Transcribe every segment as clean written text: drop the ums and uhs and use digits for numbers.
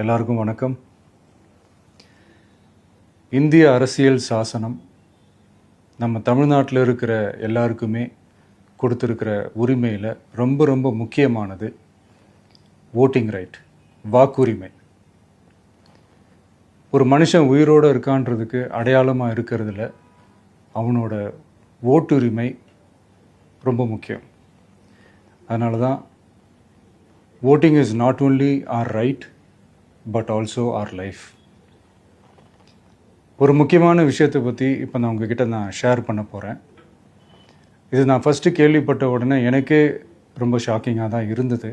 எல்லாருக்கும் வணக்கம். இந்திய அரசியல் சாசனம் நம்ம தமிழ்நாட்டில் இருக்கிற எல்லாருக்குமே கொடுத்துருக்கிற உரிமையில் ரொம்ப ரொம்ப முக்கியமானது ஓட்டிங் ரைட், வாக்குரிமை. ஒரு மனுஷன் உயிரோடு இருக்கான்றதுக்கு அடையாளமாக இருக்கிறதுல அவனோட ஓட்டுரிமை ரொம்ப முக்கியம். அதனால தான் voting is not only our right but also our life. ஒரு முக்கியமான விஷயத்தை பற்றி இப்போ நான் உங்ககிட்ட ஷேர் பண்ண போகிறேன். இது நான் ஃபஸ்ட்டு கேள்விப்பட்ட உடனே எனக்கே ரொம்ப ஷாக்கிங்காக தான் இருந்தது.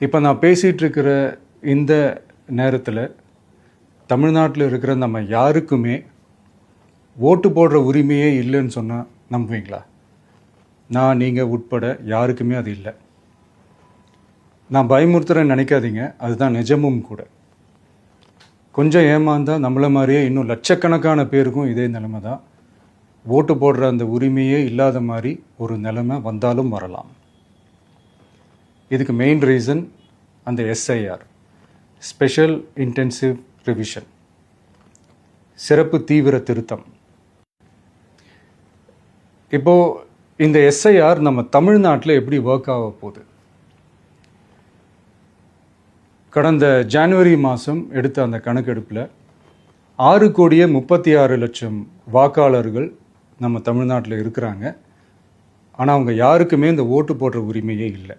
இப்போ நான் பேசிகிட்டு இருக்கிற இந்த நேரத்தில் தமிழ்நாட்டில் இருக்கிற நம்ம யாருக்குமே ஓட்டு போடுற உரிமையே இல்லைன்னு சொன்னால் நம்புவீங்களா? நான் நீங்கள் உட்பட யாருக்குமே அது இல்லை. நான் பயமுறுத்துறேன்னு நினைக்காதீங்க, அதுதான் நிஜமும் கூட. கொஞ்சம் ஏமாந்தால் நம்மளை மாதிரியே இன்னும் லட்சக்கணக்கான பேருக்கும் இதே நிலைமை தான். ஓட்டு போடுற அந்த உரிமையே இல்லாத மாதிரி ஒரு நிலைமை வந்தாலும் வரலாம். இதுக்கு மெயின் ரீசன் அந்த எஸ்ஐஆர், ஸ்பெஷல் இன்டென்சிவ் ரிவிஷன், சிறப்பு தீவிர திருத்தம். இப்போது இந்த எஸ்ஐஆர் நம்ம தமிழ்நாட்டில் எப்படி ஒர்க் ஆக போகுது? கடந்த ஜனவரி மாதம் எடுத்த அந்த கணக்கெடுப்பில் 6,36,00,000 வாக்காளர்கள் நம்ம தமிழ்நாட்டில் இருக்கிறாங்க. ஆனால் அவங்க யாருக்குமே இந்த ஓட்டு போடுற உரிமையே இல்லை.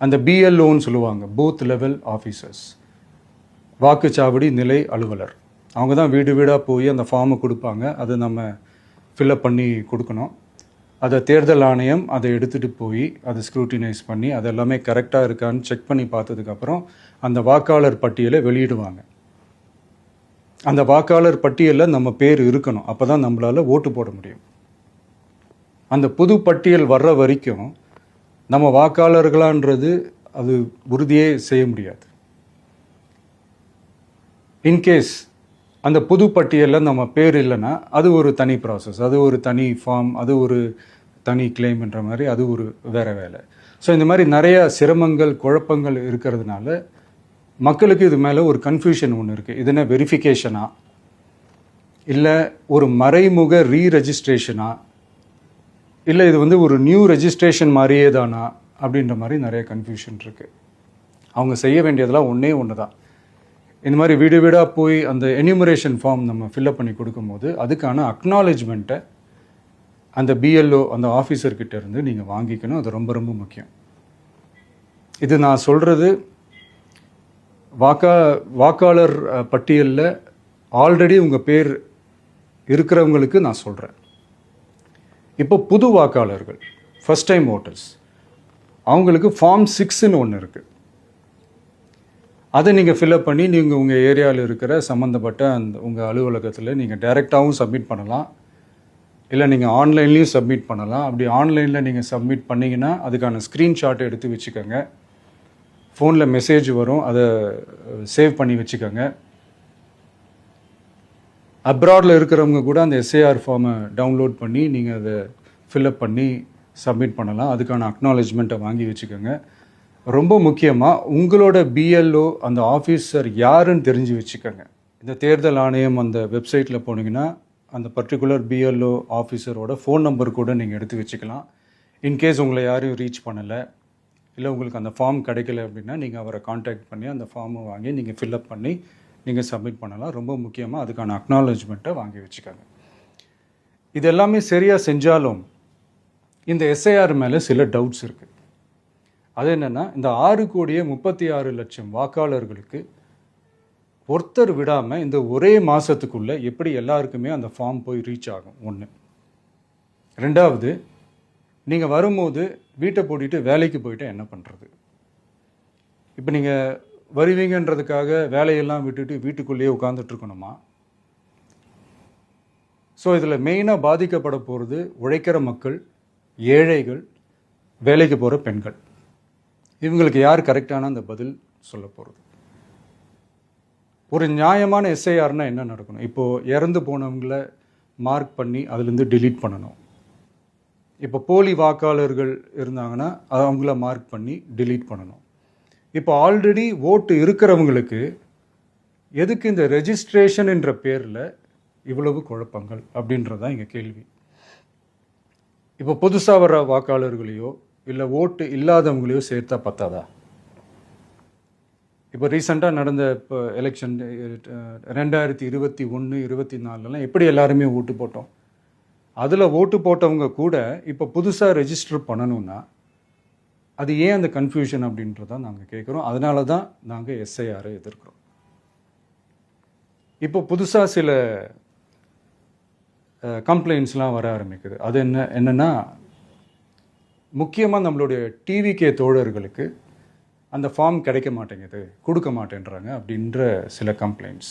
அந்த பிஎல்ஓன்னு சொல்லுவாங்க, பூத் லெவல் ஆஃபீஸர்ஸ், வாக்குச்சாவடி நிலை அலுவலர். அவங்க தான் வீடு வீடாக போய் அந்த ஃபார்மை கொடுப்பாங்க. அதை நம்ம ஃபில்அப் பண்ணி கொடுக்கணும். அதை தேர்தல் ஆணையம் அதை எடுத்துகிட்டு போய் அதை ஸ்க்ரூட்டினைஸ் பண்ணி அது எல்லாமே கரெக்டாக இருக்கான்னு செக் பண்ணி பார்த்ததுக்கப்புறம் அந்த வாக்காளர் பட்டியலை வெளியிடுவாங்க. அந்த வாக்காளர் பட்டியலில் நம்ம பேர் இருக்கணும், அப்போ தான் நம்மளால் ஓட்டு போட முடியும். அந்த புது பட்டியல் வர்ற வரைக்கும் நம்ம வாக்காளர்களான்றது அது உறுதியே செய்ய முடியாது. இன்கேஸ் அந்த புது பட்டியலில் நம்ம பேர் இல்லைன்னா அது ஒரு தனி ப்ராசஸ், அது ஒரு தனி ஃபார்ம், அது ஒரு தனி கிளைம்ன்ற மாதிரி அது ஒரு வேறு வேலை. ஸோ இந்த மாதிரி நிறைய சிரமங்கள் குழப்பங்கள் இருக்கிறதுனால மக்களுக்கு இது மேலே ஒரு கன்ஃபியூஷன் ஒன்று இருக்குது. இது என்ன வெரிஃபிகேஷனா இல்லை ஒரு மறைமுக ரீரெஜிஸ்ட்ரேஷனா இல்லை இது ஒரு நியூ ரெஜிஸ்ட்ரேஷன் மாதிரியே தானா அப்படின்ற மாதிரி நிறைய கன்ஃபியூஷன் இருக்குது. அவங்க செய்ய வேண்டியதெல்லாம் ஒன்று தான். இந்த மாதிரி வீடு வீடாக போய் அந்த என்யூமரேஷன் ஃபார்ம் நம்ம ஃபில்அப் பண்ணி கொடுக்கும்போது அதுக்கான அக்னாலேஜ்மெண்ட்டை அந்த பிஎல்ஓ அந்த ஆஃபீஸர்கிட்ட இருந்து நீங்கள் வாங்கிக்கணும். அது ரொம்ப ரொம்ப முக்கியம். இது நான் சொல்கிறது வாக்காளர் பட்டியலில் ஆல்ரெடி உங்கள் பேர் இருக்கிறவங்களுக்கு நான் சொல்கிறேன். இப்போ புது வாக்காளர்கள், ஃபஸ்ட் டைம் ஓட்டர்ஸ், அவங்களுக்கு ஃபார்ம் 6ன்னு ஒன்று இருக்குது. அதை நீங்கள் ஃபில்அப் பண்ணி நீங்கள் உங்கள் ஏரியாவில் இருக்கிற சம்மந்தப்பட்ட அந்த உங்கள் அலுவலகத்தில் நீங்கள் டைரெக்டாகவும் சப்மிட் பண்ணலாம், இல்லை நீங்கள் ஆன்லைன்லேயும் சப்மிட் பண்ணலாம். அப்படி ஆன்லைனில் நீங்கள் சப்மிட் பண்ணிங்கன்னா அதுக்கான ஸ்க்ரீன்ஷாட்டை எடுத்து வச்சுக்கோங்க. ஃபோனில் மெசேஜ் வரும், அதை சேவ் பண்ணி வச்சுக்கோங்க. அப்ராடில் இருக்கிறவங்க கூட அந்த எஸ்ஐஆர் ஃபார்மை டவுன்லோட் பண்ணி நீங்கள் அதை ஃபில்அப் பண்ணி சப்மிட் பண்ணலாம். அதுக்கான அக்னாலேஜ்மெண்ட்டை வாங்கி வச்சுக்கோங்க. ரொம்ப முக்கியமாக உங்களோட பிஎல்ஓ அந்த ஆஃபீஸர் யாருன்னு தெரிஞ்சு வச்சுக்கோங்க. இந்த தேர்தல் ஆணையம் அந்த வெப்சைட்டில் போனீங்கன்னா அந்த பர்டிகுலர் பிஎல்ஓ ஆஃபீஸரோட ஃபோன் நம்பர் கூட நீங்கள் எடுத்து வச்சுக்கலாம். இன்கேஸ் உங்களை யாரையும் ரீச் பண்ணலை இல்லை உங்களுக்கு அந்த ஃபார்ம் கிடைக்கல அப்படின்னா நீங்கள் அவரை காண்டாக்ட் பண்ணி அந்த ஃபார்மை வாங்கி நீங்கள் ஃபில்அப் பண்ணி நீங்கள் சப்மிட் பண்ணலாம். ரொம்ப முக்கியமாக அதுக்கான அக்னாலேஜ்மெண்ட்டை வாங்கி வச்சுக்கோங்க. இது எல்லாமே சரியாக செஞ்சாலும் இந்த எஸ்ஐஆர் மேலே சில டவுட்ஸ் இருக்குது. அது என்னென்னா, இந்த 6,36,00,000 வாக்காளர்களுக்கு ஒருத்தர் விடாமல் இந்த ஒரே மாதத்துக்குள்ளே எப்படி எல்லாருக்குமே அந்த ஃபார்ம் போய் ரீச் ஆகும்? ஒன்று. ரெண்டாவது, நீங்கள் வரும்போது வீட்டை பூட்டிட்டு வேலைக்கு போயிட்டு என்ன பண்ணுறது? இப்போ நீங்கள் வருவீங்கன்றதுக்காக வேலையெல்லாம் விட்டுட்டு வீட்டுக்குள்ளேயே உட்காந்துட்ருக்கணுமா? ஸோ இதில் மெயினாக பாதிக்கப்பட போகிறது உழைக்கிற மக்கள், ஏழைகள், வேலைக்கு போகிற பெண்கள். இவங்களுக்கு யார் கரெக்டான அந்த பதில் சொல்ல போகிறது? ஒரு நியாயமான எஸ்ஐஆர்னால் என்ன நடக்கணும்? இப்போது இறந்து போனவங்கள மார்க் பண்ணி அதுலேருந்து டிலீட் பண்ணணும். இப்போ போலி வாக்காளர்கள் இருந்தாங்கன்னா அவங்கள மார்க் பண்ணி டிலீட் பண்ணணும். இப்போ ஆல்ரெடி ஓட்டு இருக்கிறவங்களுக்கு எதுக்கு இந்த ரெஜிஸ்ட்ரேஷன் என்ற பேரில் இவ்வளவு குழப்பங்கள் அப்படின்றதான் இங்கே கேள்வி. இப்போ புதுசாக வர வாக்காளர்களையோ இல்லை ஓட்டு இல்லாதவங்களையோ சேர்த்தா பத்தாதா? இப்போ ரீசெண்டாக நடந்த இப்போ எலெக்ஷன் 2021, 24 எப்படி எல்லாருமே ஓட்டு போட்டோம்? அதில் ஓட்டு போட்டவங்க கூட இப்போ புதுசாக ரெஜிஸ்டர் பண்ணணும்னா அது ஏன் அந்த கன்ஃபியூஷன் அப்படின்றதான் நாங்கள் கேட்குறோம். அதனால தான் நாங்கள் எஸ்ஐஆரை எதிர்க்கிறோம். இப்போ புதுசாக சில கம்ப்ளைண்ட்ஸ்லாம் வர ஆரம்பிக்குது. அது என்னென்னா முக்கியமாக நம்மளுடைய டிவிகே தோழர்களுக்கு அந்த ஃபார்ம் கிடைக்க மாட்டேங்குது, கொடுக்க மாட்டேன்றாங்க அப்படின்ற சில கம்ப்ளைண்ட்ஸ்.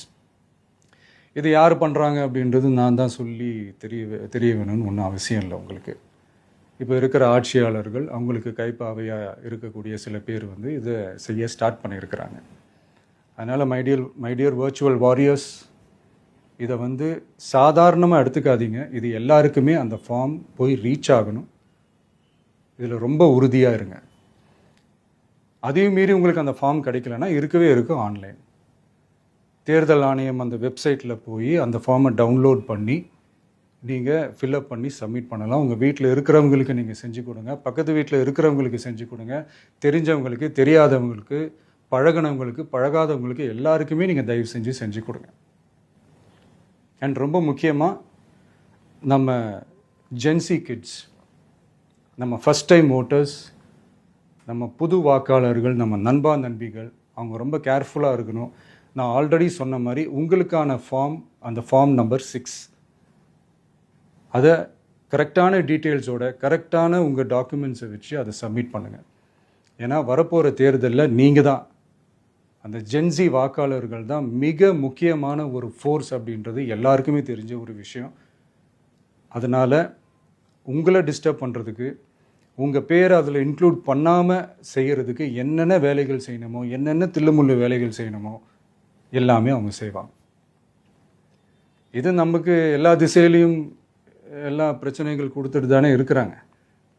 இது யார் பண்ணுறாங்க அப்படின்றது நான் தான் சொல்லி தெரிய வேணும்னு ஒன்றும் அவசியம் இல்லை உங்களுக்கு. இப்போ இருக்கிற ஆட்சியாளர்கள் அவங்களுக்கு கைப்பாவையாக இருக்கக்கூடிய சில பேர் வந்து இதை செய்ய ஸ்டார்ட் பண்ணியிருக்கிறாங்க. அதனால் மைடியர் வர்ச்சுவல் வாரியர்ஸ், இதை வந்து சாதாரணமாக எடுத்துக்காதீங்க. இது எல்லாருக்குமே அந்த ஃபார்ம் போய் ரீச் ஆகணும். இதில் ரொம்ப உறுதியாக இருங்க. அதையும் மீறி உங்களுக்கு அந்த ஃபார்ம் கிடைக்கலன்னா இருக்கவே இருக்கும் ஆன்லைன். தேர்தல் ஆணையம் அந்த வெப்சைட்டில் போய் அந்த ஃபார்மை டவுன்லோட் பண்ணி நீங்கள் ஃபில்அப் பண்ணி சப்மிட் பண்ணலாம். உங்கள் வீட்டில் இருக்கிறவங்களுக்கு நீங்கள் செஞ்சு கொடுங்க, பக்கத்து வீட்டில் இருக்கிறவங்களுக்கு செஞ்சு கொடுங்க, தெரிஞ்சவங்களுக்கு, தெரியாதவங்களுக்கு, பழகினவங்களுக்கு, பழகாதவங்களுக்கு எல்லாருக்குமே நீங்கள் தயவு செஞ்சு கொடுங்க. அண்ட் ரொம்ப முக்கியமாக நம்ம ஜென்சி கிட்ஸ், நம்ம ஃபஸ்ட் டைம் ஓட்டர்ஸ், நம்ம புது வாக்காளர்கள், நம்ம நண்பா நண்பிகள், அவங்க ரொம்ப கேர்ஃபுல்லாக இருக்கணும். நான் ஆல்ரெடி சொன்ன மாதிரி உங்களுக்கான ஃபார்ம், அந்த ஃபார்ம் நம்பர் 6, அதை கரெக்டான டீட்டெயில்ஸோட கரெக்டான உங்கள் டாக்குமெண்ட்ஸை வச்சு அதை சப்மிட் பண்ணுங்கள். ஏன்னா வரப்போகிற தேர்தலில் நீங்கள் தான், அந்த ஜென்சி வாக்காளர்கள் தான் மிக முக்கியமான ஒரு ஃபோர்ஸ் அப்படின்றது எல்லாருக்குமே தெரிஞ்ச ஒரு விஷயம். அதனால் உங்களை டிஸ்டர்ப் பண்ணுறதுக்கு, உங்கள் பேரை அதில் இன்க்ளூட் பண்ணாமல் செய்கிறதுக்கு என்னென்ன வேலைகள் செய்யணுமோ, என்னென்ன தில்லுமுள்ளு வேலைகள் செய்யணுமோ எல்லாமே அவங்க செய்வாங்க. இது நமக்கு எல்லா திசையிலையும் எல்லா பிரச்சனைகள் கொடுத்துட்டு தானே இருக்கிறாங்க.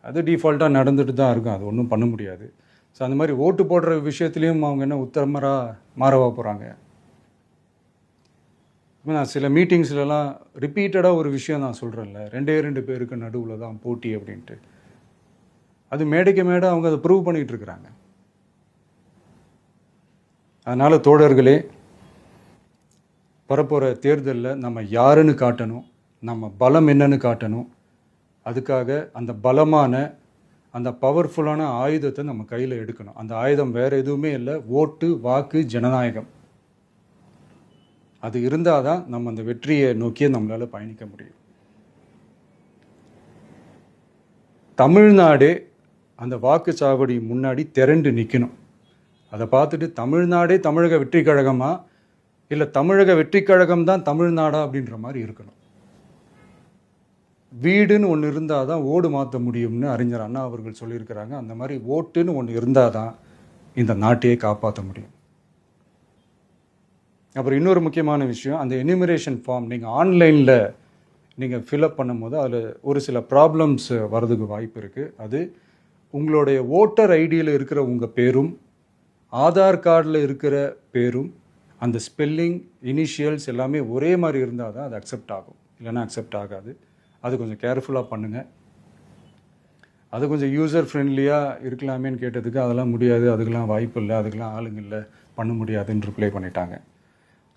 அது டிஃபால்ட்டாக நடந்துட்டு தான் இருக்கும். அது ஒன்றும் பண்ண முடியாது. ஸோ அந்த மாதிரி ஓட்டு போடுற விஷயத்துலேயும் அவங்க என்ன மாறவா போகிறாங்க? இப்போ நான் சில மீட்டிங்ஸ்லலாம் ரிப்பீட்டடாக ஒரு விஷயம் நான் சொல்கிறேன்ல, 2 பேருக்கு நடுவில் தான் போட்டி அப்படின்ட்டு. அது மேடைக்கு மேடை அவங்க அதை ப்ரூவ் பண்ணிகிட்டு இருக்கிறாங்க. அதனால் தோழர்களே, வரப்போகிற தேர்தலில் நம்ம யாருன்னு காட்டணும், நம்ம பலம் என்னன்னு காட்டணும். அதுக்காக அந்த பலமான, அந்த பவர்ஃபுல்லான ஆயுதத்தை நம்ம கையில் எடுக்கணும். அந்த ஆயுதம் வேறு எதுவுமே இல்லை, ஓட்டு, வாக்கு, ஜனநாயகம். அது இருந்தால் தான் நம்ம அந்த வெற்றியை நோக்கியே நம்மளால் பயணிக்க முடியும். தமிழ்நாடே அந்த வாக்குச்சாவடி முன்னாடி திரண்டு நிற்கணும். அதை பார்த்துட்டு தமிழ்நாடே தமிழக வெற்றி கழகமா, இல்லை தமிழக வெற்றி கழகம் தான் தமிழ்நாடா அப்படின்ற மாதிரி இருக்கணும். வீடுன்னு ஒன்று இருந்தால் தான் ஓடு மாற்ற முடியும்னு அறிஞர் அண்ணா அவர்கள் சொல்லியிருக்கிறாங்க. அந்த மாதிரி ஓட்டுன்னு ஒன்று இருந்தால் தான் இந்த நாட்டையே காப்பாற்ற முடியும். அப்புறம் இன்னொரு முக்கியமான விஷயம், அந்த எனிமரேஷன் ஃபார்ம் நீங்கள் ஆன்லைனில் நீங்கள் ஃபில்அப் பண்ணும்போது அதில் ஒரு சில ப்ராப்ளம்ஸ் வர்றதுக்கு வாய்ப்பு இருக்குது. அது உங்களுடைய ஓட்டர் ஐடியில் இருக்கிற உங்கள் பேரும், ஆதார் கார்டில் இருக்கிற பேரும், அந்த ஸ்பெல்லிங், இனிஷியல்ஸ் எல்லாமே ஒரே மாதிரி இருந்தால் தான் அது அக்செப்ட் ஆகும், இல்லைன்னா அக்செப்ட் ஆகாது. அது கொஞ்சம் கேர்ஃபுல்லாக பண்ணுங்கள். அது கொஞ்சம் யூசர் ஃப்ரெண்ட்லியாக இருக்கலாமேன்னு கேட்டதுக்கு அதெல்லாம் முடியாது, அதுக்கெல்லாம் வாய்ப்பு இல்லை, அதுக்கெல்லாம் ஆளுங்க இல்லை, பண்ண முடியாதுன்னு ரிப்ளை பண்ணிட்டாங்க.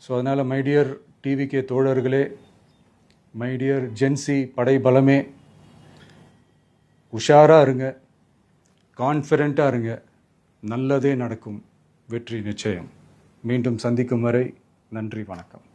ஸோ அதனால் மைடியர் டிவிகே தோழர்களே, மைடியர் ஜென்சி படை பலமே, உஷாராக இருங்க, கான்ஃபிடென்ட்டாக இருங்க, நல்லதே நடக்கும், வெற்றி நிச்சயம். மீண்டும் சந்திக்கும் வரை நன்றி, வணக்கம்.